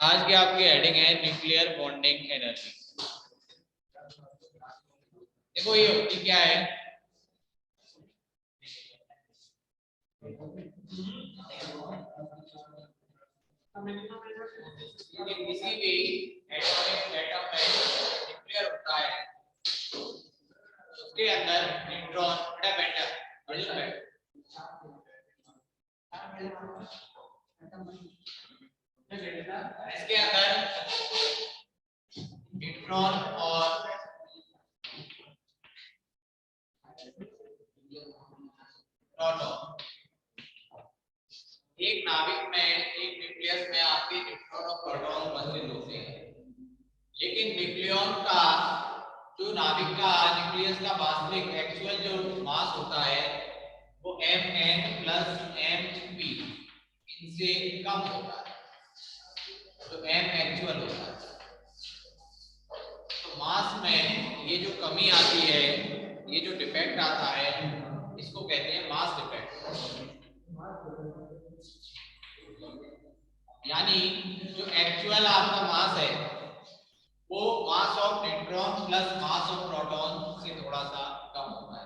आज की आपकी हेडिंग है न्यूक्लियर बॉन्डिंग एनर्जी। देखो ये होती क्या है, किसी भी एटम में न्यूक्लियर होता है, उसके अंदर न्यूट्रॉन इसके अंदर न्यूट्रॉन और प्रोटॉन, एक नाभिक में एक न्यूक्लियस में आपके न्यूट्रॉन और प्रोटॉन उपस्थित होते हैं। लेकिन न्यूक्लियन का जो नाभिक का न्यूक्लियस का वास्तविक एक्चुअल जो मास होता है वो Mn प्लस Mp इनसे कम होता है, तो M एक्चुअल होता है। तो मास में ये जो कमी आती है, ये जो डिफेक्ट आता है, इसको कहते हैं मास डिफेक्ट। यानी जो एक्चुअल आपका मास है वो mass of neutron plus mass of proton से थोड़ा सा कम होता है।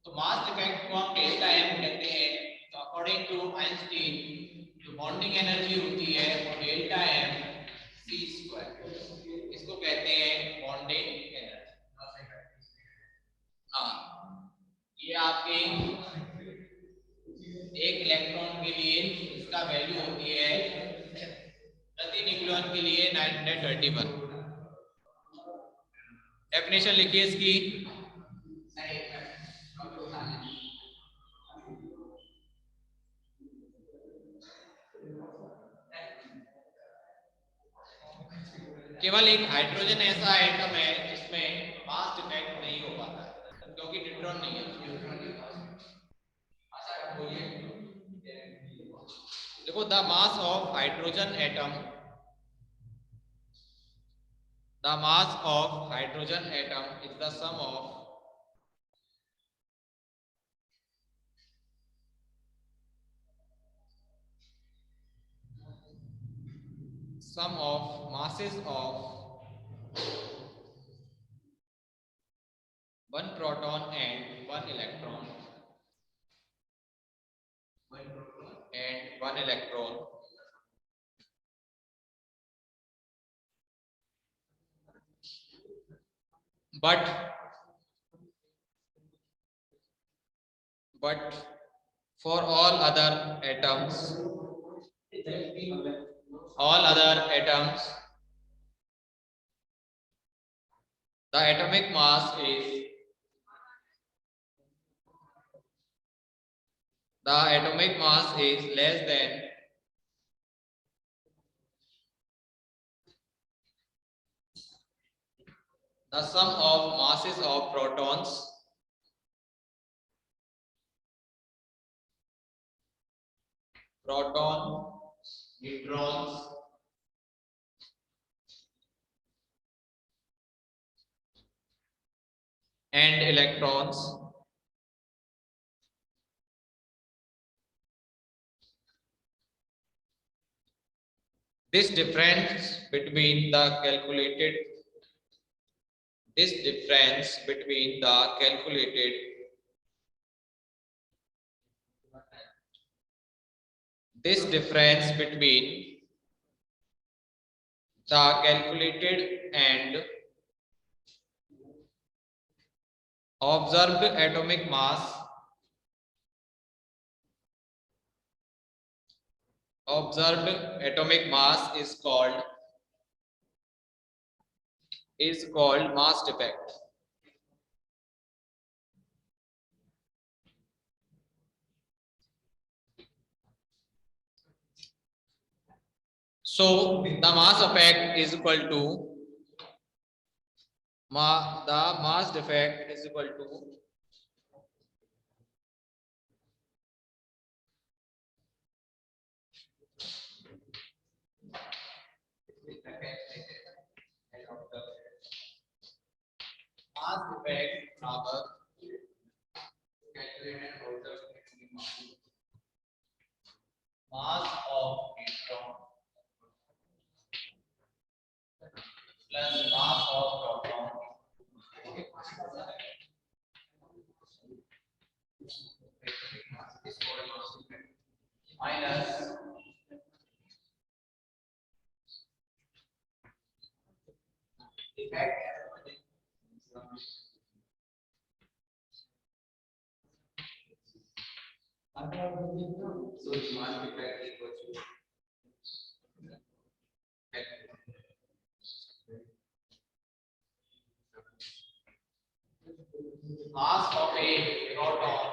तो मास डिफेक्ट को हम डेल्टा एम कहते हैं। तो अकॉर्डिंग टू आइंस्टीन जो बॉन्डिंग एनर्जी होती है वो डेल्टा एम सी स्क्वायर, इसको कहते हैं बॉन्डिंग एनर्जी। हाँ, ये आपके एक इलेक्ट्रॉन के लिए इसका वैल्यू होती है प्रति न्यूक्लियन के लिए 931। डेफिनेशन लिखिए इसकी। केवल एक हाइड्रोजन ऐसा एटम है जिसमें मास डिफेक्ट नहीं हो पाता क्योंकि न्यूट्रॉन नहीं है। देखो the mass of hydrogen atom, the mass of hydrogen atom is the sum of masses of one proton and one electron but for all other atoms, the atomic mass is less than the sum of masses of protons neutrons and electrons this difference between the calculated this difference between the calculated and observed atomic mass is called mass defect. So the mass effect is equal to the mass defect is equal to mass defect बराबर mass of neutron plus mass of proton minus effect so the mass effect equals to mass of a proton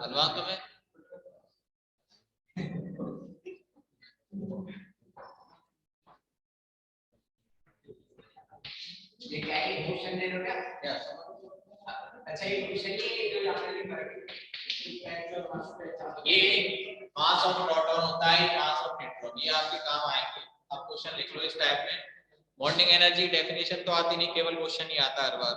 बनवा तुम्हें ये क्या है question दे रहे हो क्या अच्छा ये क्वेश्चन ये जो यहाँ पे लिखा है ये मास ऑफ प्रोटॉन होता है मास ऑफ न्यूट्रॉन ये आपके काम आएंगे आप क्वेश्चन लिख लो इस टाइप में बॉन्डिंग एनर्जी डेफिनेशन तो आती नहीं केवल क्वेश्चन ही आता हर बार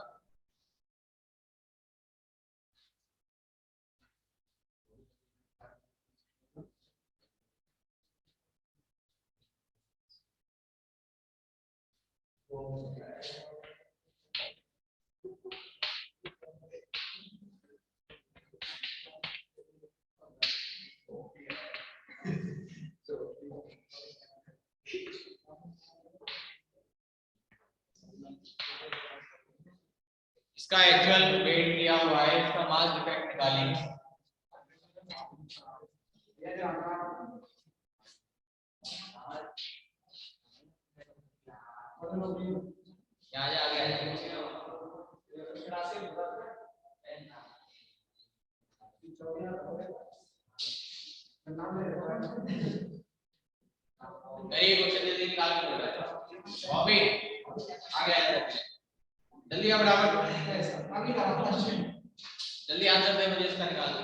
इसका एक्चुअल वेट दिया हुआ है इसका मास डिफेक्ट निकालेंगे यहाँ जा गया मेरी क्वेश्चन जल्दी निकाल के बोला बॉबी आ गया जल्दी अब बराबर जल्दी आंसर दे मुझे इसका निकाल दो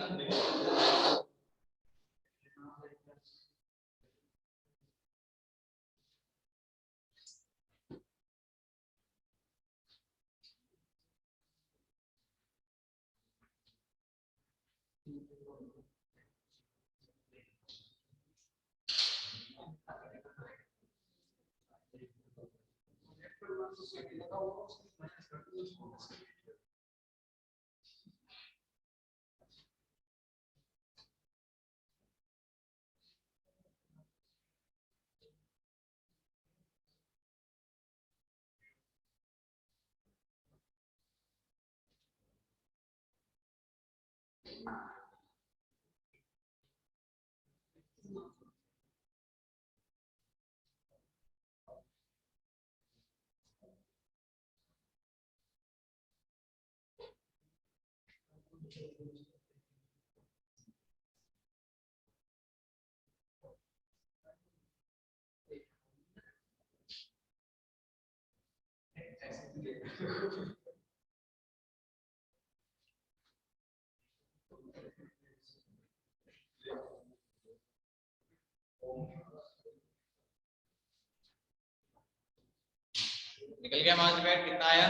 निकल गया मास डिफेक्ट कितना आया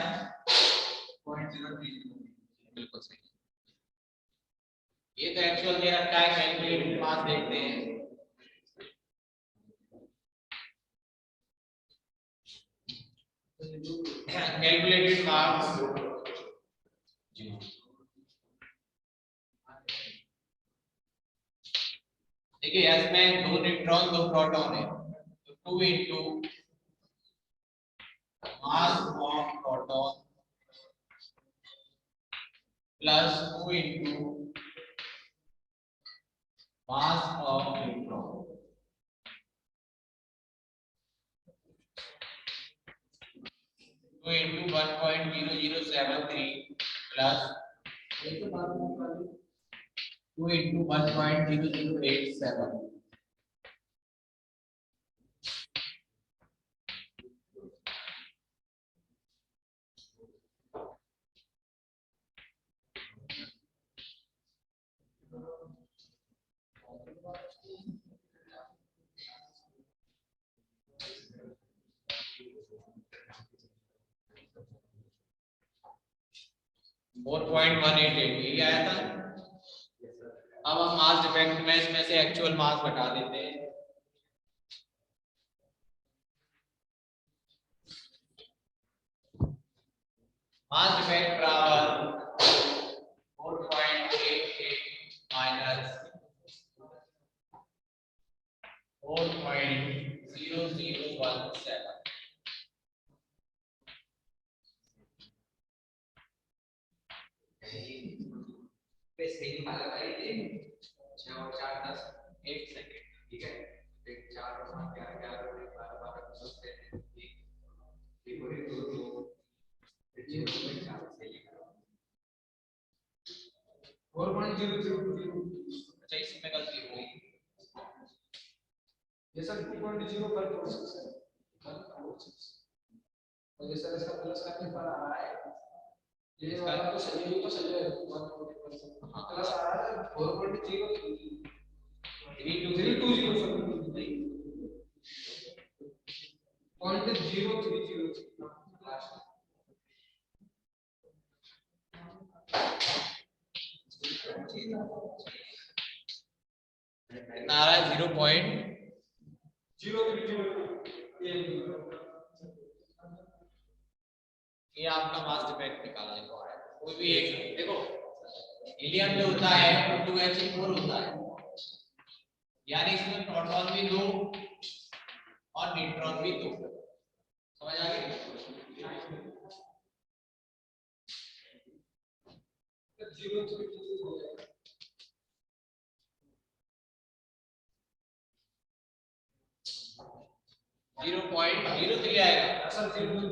0.03 बिल्कुल सही ये तो एक्चुअल दे रखा है, कैलकुलेटेड मास देखते हैं। कैलकुलेटेड मास देखिए, इसमें 2 न्यूट्रॉन 2 प्रोटॉन है, तो 2 into mass of proton plus 2 into mass of neutron. 2 into 1.0073 plus 2 into 1.0087. Four point 188 यही आया था। अब हम मास डिफेक्ट में इसमें से एक्चुअल मास घटा देते हैं। मास डिफेक्ट बराबर 4.88 माइनस 4.0017। सही निकाला भाई, 6 और 4 10 1 सेकंड, ठीक है। 4 और 5 11 11 और 12 12 सकते हैं, एक और 2 2 फिर 0.4 सही है। 4.000। अच्छा, इसमें गलती हो गई, ये सर 2.0 पर प्रोसेस है, और ये सर इसका प्लस करने पर आ रहा है, ये वाला तो सही है, तो सही है। प्लस आ रहा है 4.032 सर, 0.030 कितना आ रहा है? 0.030। ये आपका मास डिफेक्ट निकालने को है। कोई भी एक देखो, हीलियम जो होता है वो 2He4 होता है, यानी इसमें प्रोटॉन भी 2 और न्यूट्रॉन भी 2। समझ आ गई? 0.03 आएगा सर, 0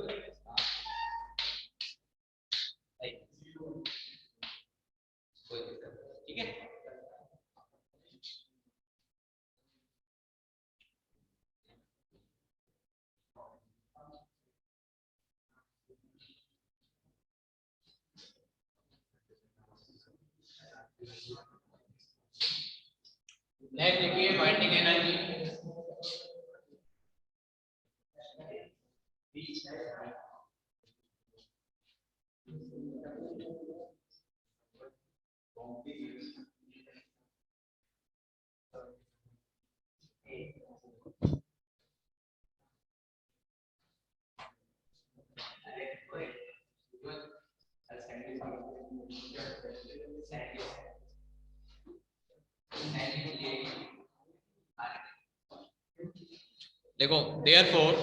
ठीक है। नेक्स्ट देखिए बाइंडिंग एनर्जी। देखो देयरफॉर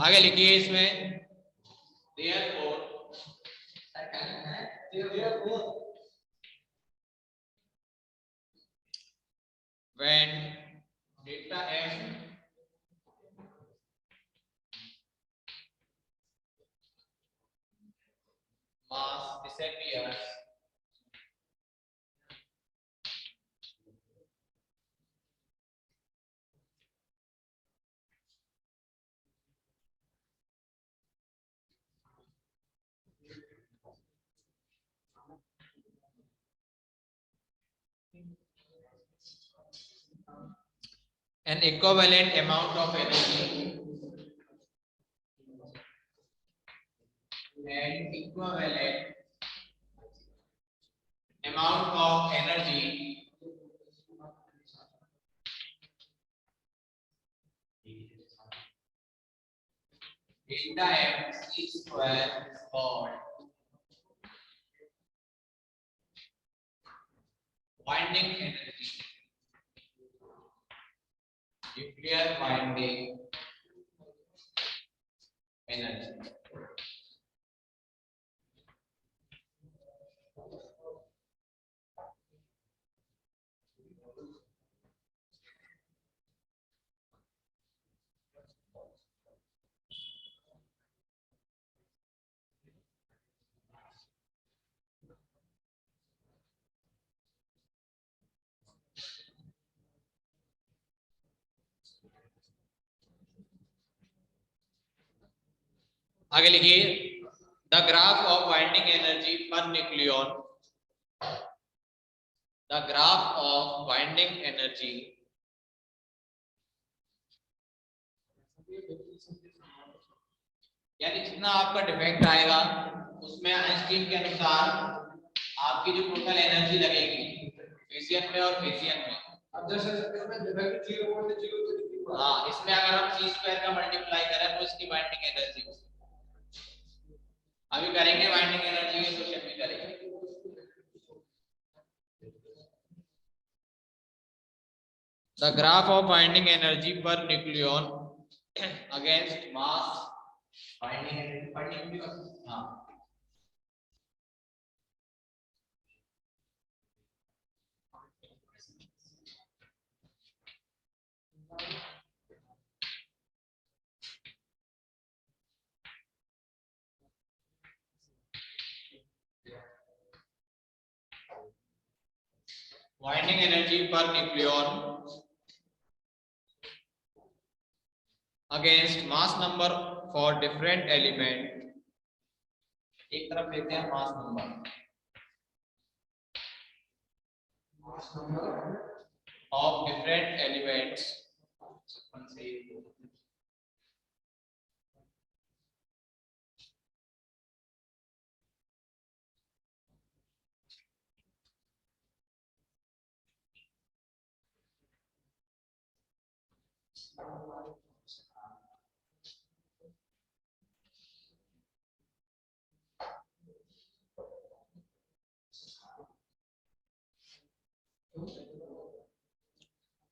आगे लिखिए इसमें, therefore when delta m mass disappears, an equivalent amount of energy, an equivalent amount of energy delta mc square called winding energy, nuclear winding energy. आगे लिखिए the graph of binding energy पर nucleon, the graph of binding energy यानी जितना आपका defect आएगा उसमें Einstein के अनुसार आपकी जो टोटल एनर्जी लगेगी फिजियन में और फिजियन में, हाँ इसमें अगर हम सी स्क्वायर का मल्टीप्लाई करें तो इसकी बाइंडिंग एनर्जी अभी करेंगे, बाइंडिंग एनर्जी के क्वेश्चन भी करेंगे। The graph of binding energy पर nucleon against mass binding energy, हाँ बाइंडिंग एनर्जी पर nucleon against mass number for different element, एक तरफ लेते हैं mass number of different elements,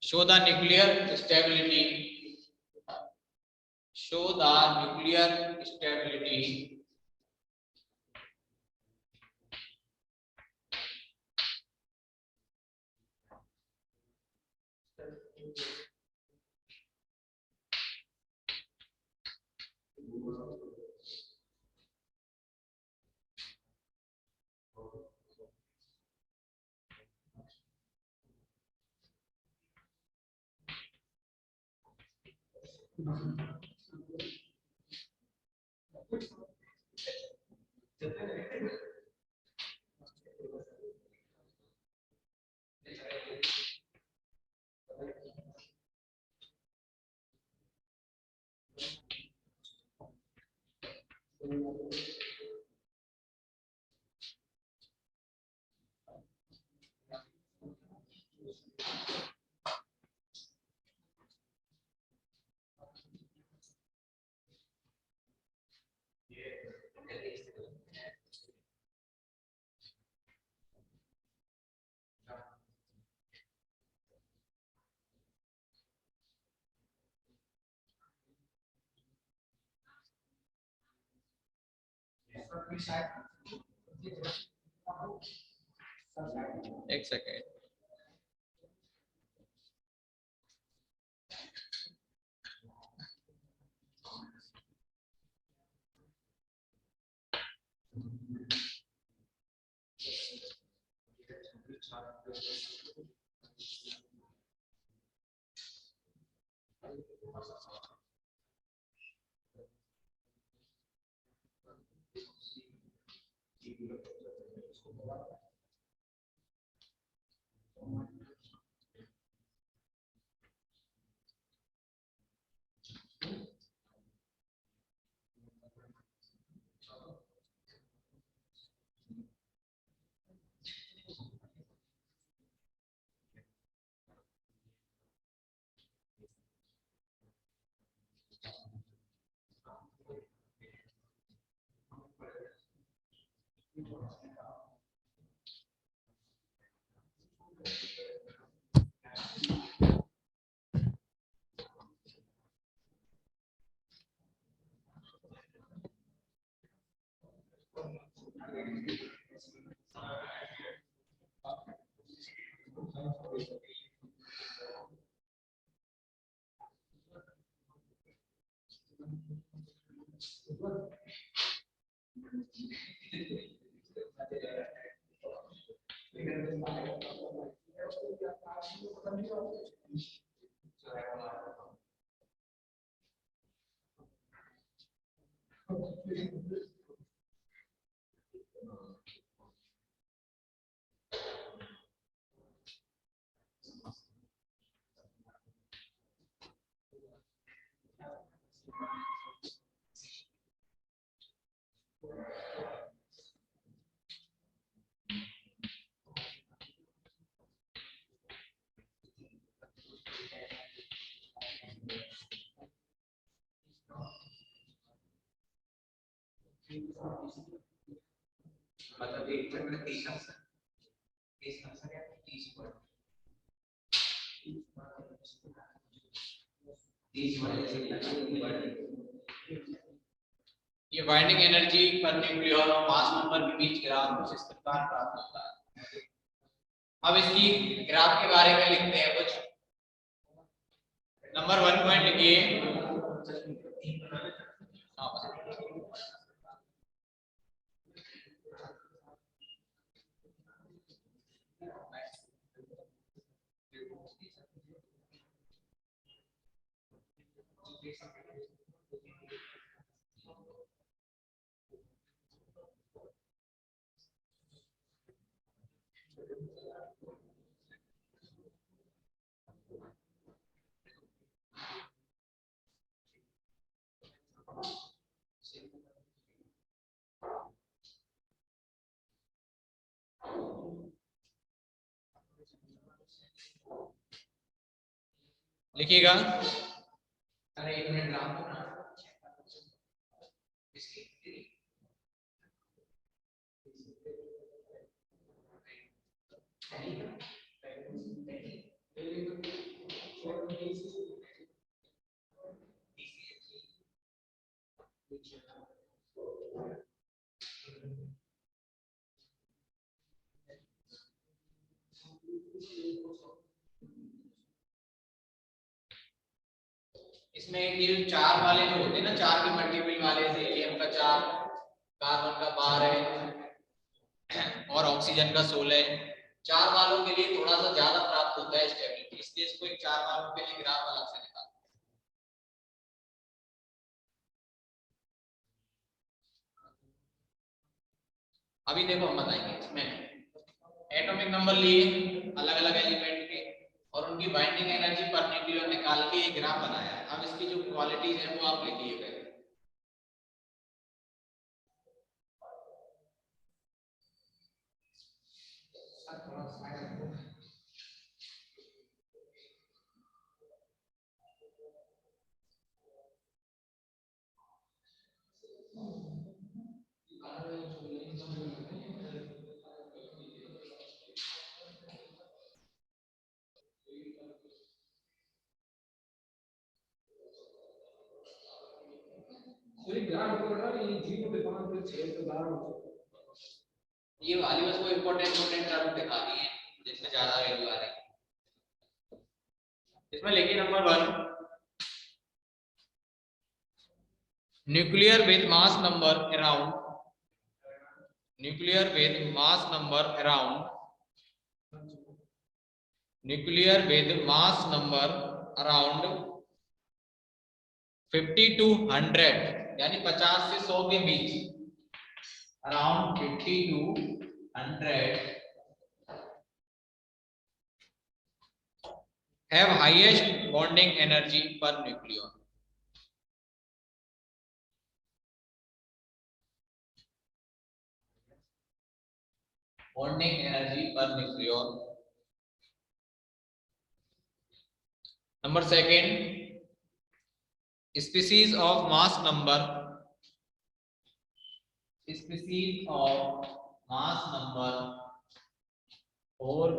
show the nuclear stability, show the nuclear stability एक second, मतलब एक मिनट में 30 आंसर या 30 वर्ड 30 वर्ड। ये बाइंडिंग एनर्जी पर न्यूक्लियर और मास नंबर के बीच ग्राफ कुछ इस प्रकार प्राप्त होता है। अब इसकी ग्राफ के बारे में लिखते हैं कुछ। नंबर 1 पॉइंट लिखिए। लिखिएगा। अरे एक मिनट राम को ना इसकी इसमें ये चार वाले जो होते हैं ना, चार के मल्टीपल वाले से हीलियम का 4, कार्बन का 12 और ऑक्सीजन का 16, चार वालों के लिए थोड़ा सा ज्यादा प्राप्त होता है स्टेबिलिटी, इसलिए इसको एक चार वालों के लिए ग्राफ अलग से निकालते हैं। अभी देखो हम बताएंगे इसमें एटॉमिक नंबर लिए अलग अलग एलिमेंट के और उनकी बाइंडिंग एनर्जी पर न्यूक्लियर निकाल के एक ग्राफ बनाया है। अब इसकी जो क्वालिटीज है वो आप लिखिएगा। ये वाली बस को इंपॉर्टेंट टर्म दिखा दी है जिसमें ज्यादा वैल्यू आ रही है। इसमें लिखिए number 1, nuclear with mass number around, nuclear with mass number around, nuclear with mass number around 50 to 100 यानी 50 से 100 के बीच, around 50 to 100 have highest bonding energy per nucleon. Bonding energy per nucleon. Number 2, species of mass number, species of mass number 4,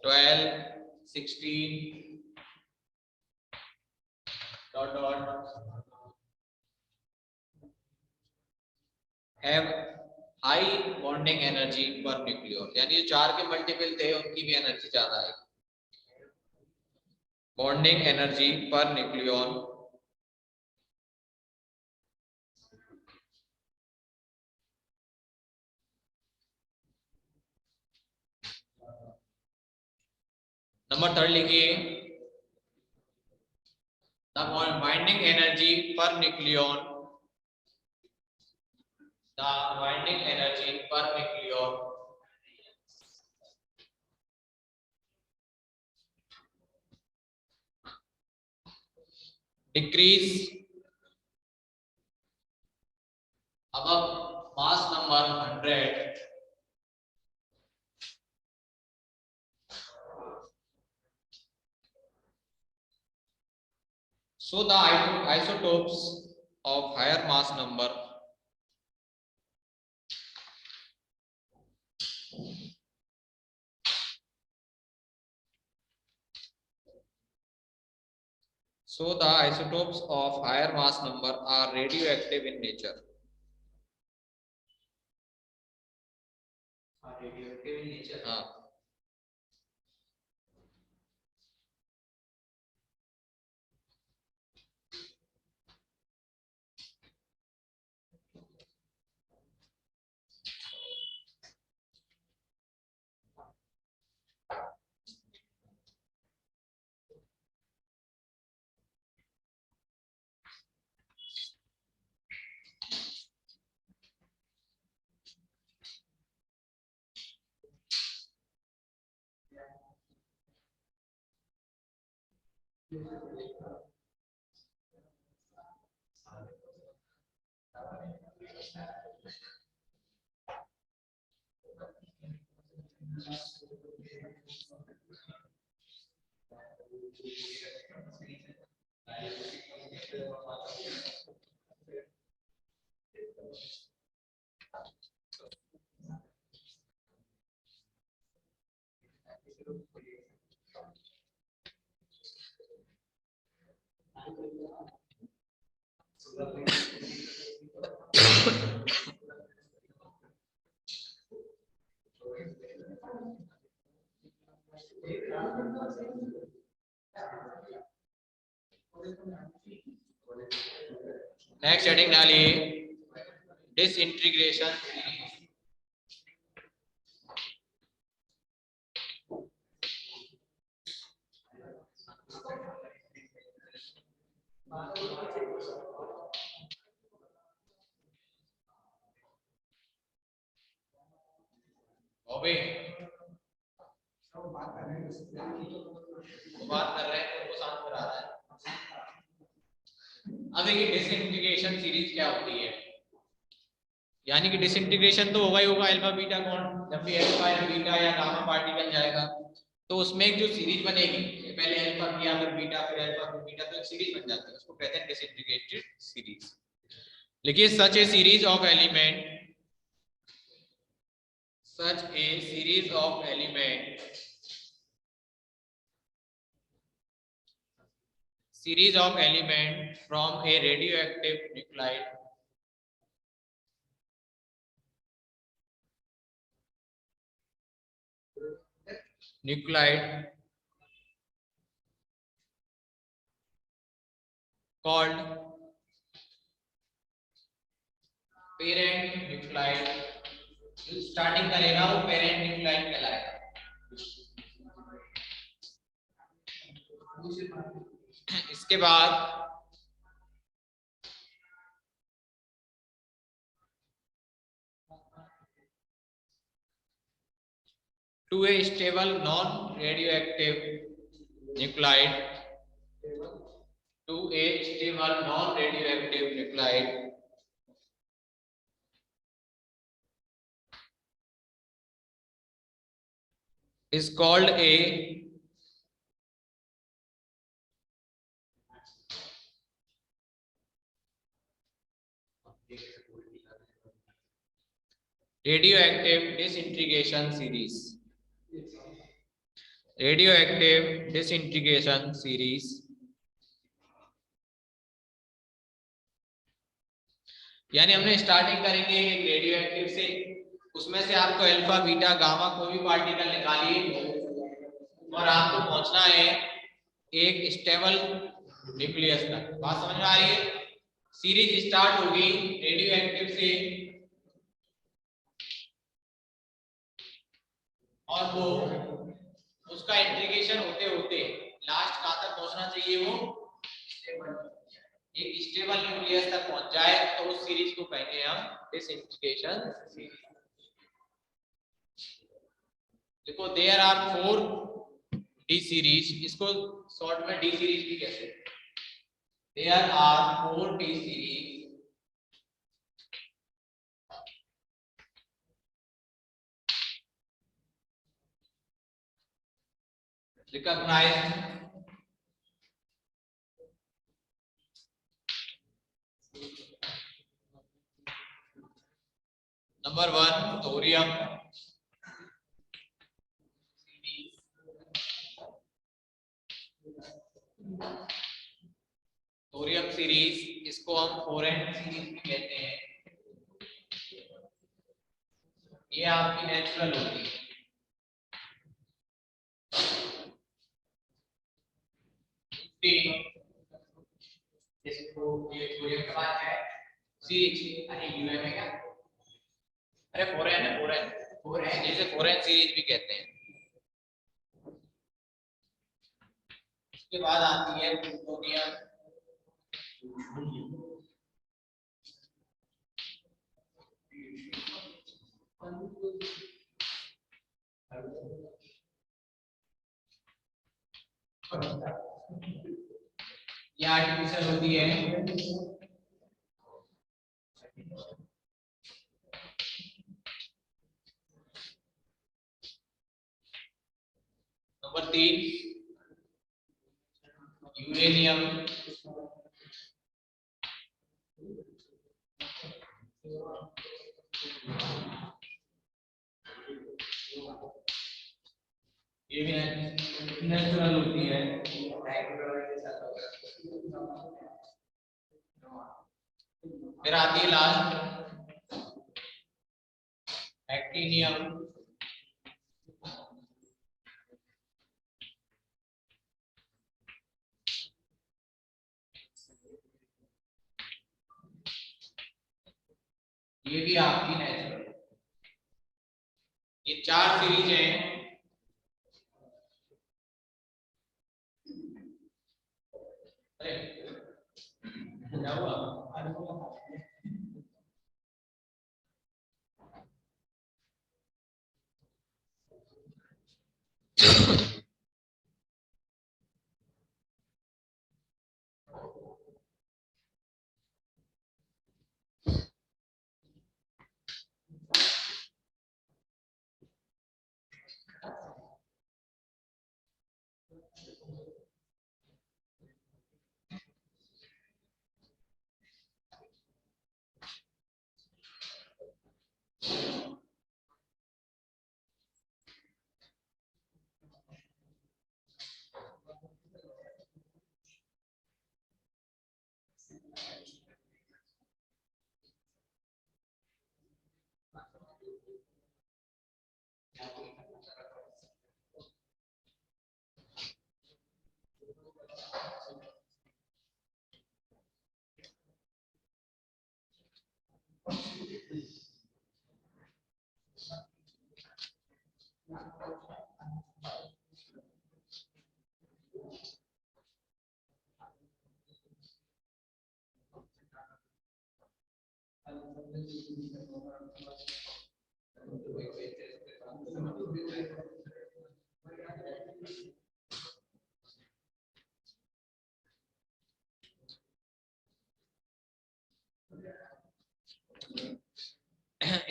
12, 16 dot dot have high bonding energy per nucleon, यानी जो 4 के multiple थे उनकी भी energy ज्यादा है. Bonding energy पर nucleon number 3 लिखिए. द बाइंडिंग एनर्जी पर न्यूक्लियन, द बाइंडिंग एनर्जी पर nucleon decrease above mass number 100 so the isotopes of higher mass number are radioactive in nature. Radioactive in nature. हाँ. Next heading डालिए disintegration series. ओबे वो बात कर रहे हैं उनको शांत करा रहा है. अब देखिए डिसइंटीग्रेशन सीरीज क्या होती है. यानी कि डिसइंटीग्रेशन तो होगा ही होगा अल्फा बीटा बॉन्ड. जब भी अल्फा या बीटा या गामा पार्टिकल जाएगा तो उसमें एक जो सीरीज बनेगी, पहले अल्फा किया फिर बीटा फिर अल्फा फिर बीटा, तो एक सीरीज बन जाती है, उसको कहते हैं डिसइंटीग्रेटेड सीरीज. लिखिए such a series of element, such a series of element from a radioactive nuclide called parent nuclide. Starting करेगा वो पेरेंट न्यूक्लाइड कहलाएगा. इसके बाद to a stable non-radioactive nuclide is called a radioactive disintegration series. Radioactive disintegration series यानी हमने starting करेंगे एक radio active से, उसमें से आपको अल्फा बीटा गामा कोई भी पार्टिकल निकालिए और आपको पहुंचना है एक स्टेबल न्यूक्लियस तक। बात समझ में आ रही है? सीरीज स्टार्ट होगी रेडियो एक्टिव से और वो उसका इंटीग्रेशन होते होते लास्ट कहां तक पहुंचना चाहिए? वो एक स्टेबल न्यूक्लियस तक पहुंच जाए तो उस सीरीज को कहेंगे हम डिसइंटीग्रेशन सीरीज। देखो देयर आर 4 डी सीरीज, इसको शॉर्ट में डी सीरीज भी कहते हैं। There are 4 D series recognized number 1 thorium thorium series, इसको हम 4n सीरीज भी कहते हैं। ये आपकी नेचुरल होती है। इसको ये थोरियम के बाद क्या है? सीरीज। अरे यूएम है क्या? अरे 4n है, 4n जैसे 4n सीरीज भी कहते हैं। उसके बाद आती है प्लूटोनियम। ये आर्टिफिशियल होती है। Number 3 uranium. ये भी नेचुरल होती है। फिर आती है लास्ट एक्टिनियम। ये भी आपकी नेचुरल। ये 4 सीरीज हैं। क्या हुआ?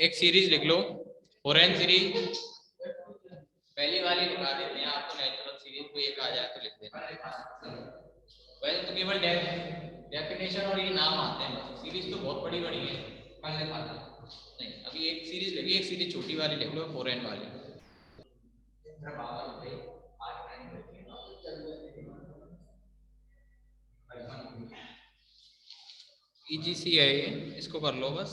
एक सीरीज लिख लो, 4n सीरीज। पहली वाली लिखा देते हैं आपको, नेचुरल सीरीज को एक आ जाए तो लिख देना। वैसे तो केवल डेफिनेशन और ये नाम आते हैं, सीरीज तो बहुत बड़ी बड़ी है, कल लिखा था। नहीं, अभी एक सीरीज लेगी, एक सीरीज छोटी वाली ले लो, 4n वाली। EGC है ये, इसको कर लो बस।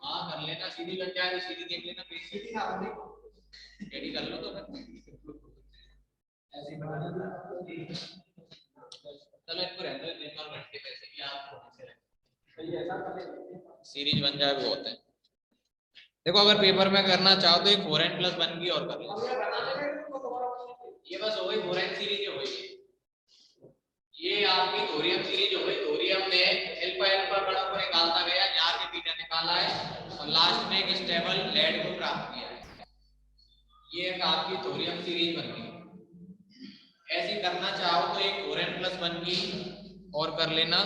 हाँ कर लेना, सीधी लग जाए तो सीधी देख लेना, सीधी ना बने रेडी कर लो तो ऐसे ही बना देना। चलो इसको रहने दो, 3 और घंटे पैसे भी आप थोड़े से सीरीज बन जाए बहुत है। देखो अगर पेपर में करना चाहो तो एक 4n+1 की और कर लो, ये बस हो गई 4n सीरीज हो गई। ये आपकी थोरियम सीरीज हो गई। थोरियम में अल्फा अल्फा कणों को निकालता गया, यहाँ के बीटा निकाला है और लास्ट में एक स्टेबल लेड को प्राप्त किया है। ये एक आपकी थोरियम सीरीज बन गई। ऐसी करना चाहो तो एक 4n+1 की और कर लेना,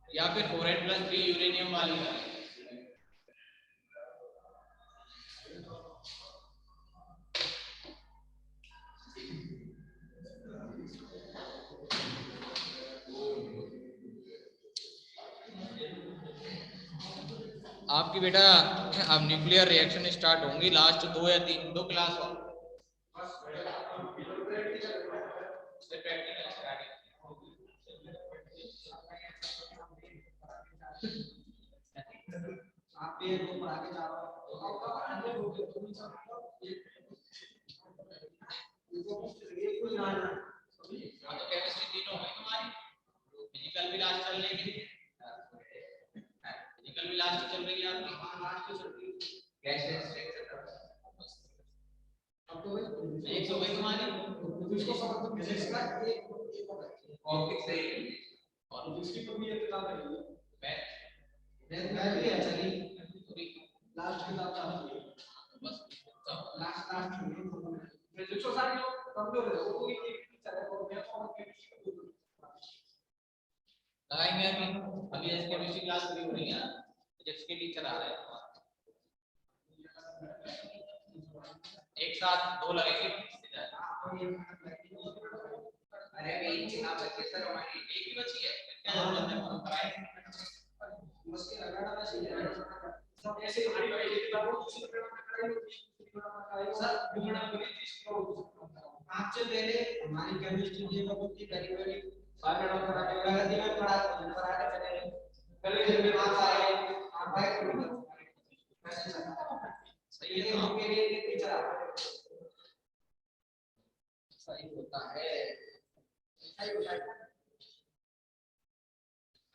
या फिर 4n+3 यूरेनियम वाली कर लेना। आपकी बेटा अब न्यूक्लियर रिएक्शन स्टार्ट होंगी, लास्ट 2 या 3 2 क्लास और आप ये पढ़ा के जा रहा हो तो केमिस्ट्री तीनों है तुम्हारी, फिजिकल भी लास्ट चल रही है, फिजिकल भी लास्ट चल रही है आपकी, गैस अब तो एक हो गई तुम्हारी, फिजिक्स का एक ऑप्टिक्स से और फिजिक्स की भी एक किताब है, मैं भी है चली लास्ट किताब था बस लास्ट में फिजिक्स सारी कमजोर है, वो कोई एक टीचर है और मैं और केमिस्ट्री लगाएंगे अभी आज केमिस्ट्री क्लास शुरू हो रही है, फिजिक्स के टीचर आ रहे हैं एक साथ दो लगेंगे। अरे अभी एक किताब है सर हमारी एक ही बची है, क्या जरूरत है हम कराएंगे मुश्किल लगाना चाहिए सब ऐसे हमारी एक किताब को दूसरी कराएंगे सर बिना बड़ी चीज को आपसे पहले हमारी केमिस्ट्री की बुक की करीब सारे मैडम करा के प्रगति में पढ़ा के चले पहले दिन में आप आए आप आए सही है तो के लिए टीचर सही होता है, सही होता है।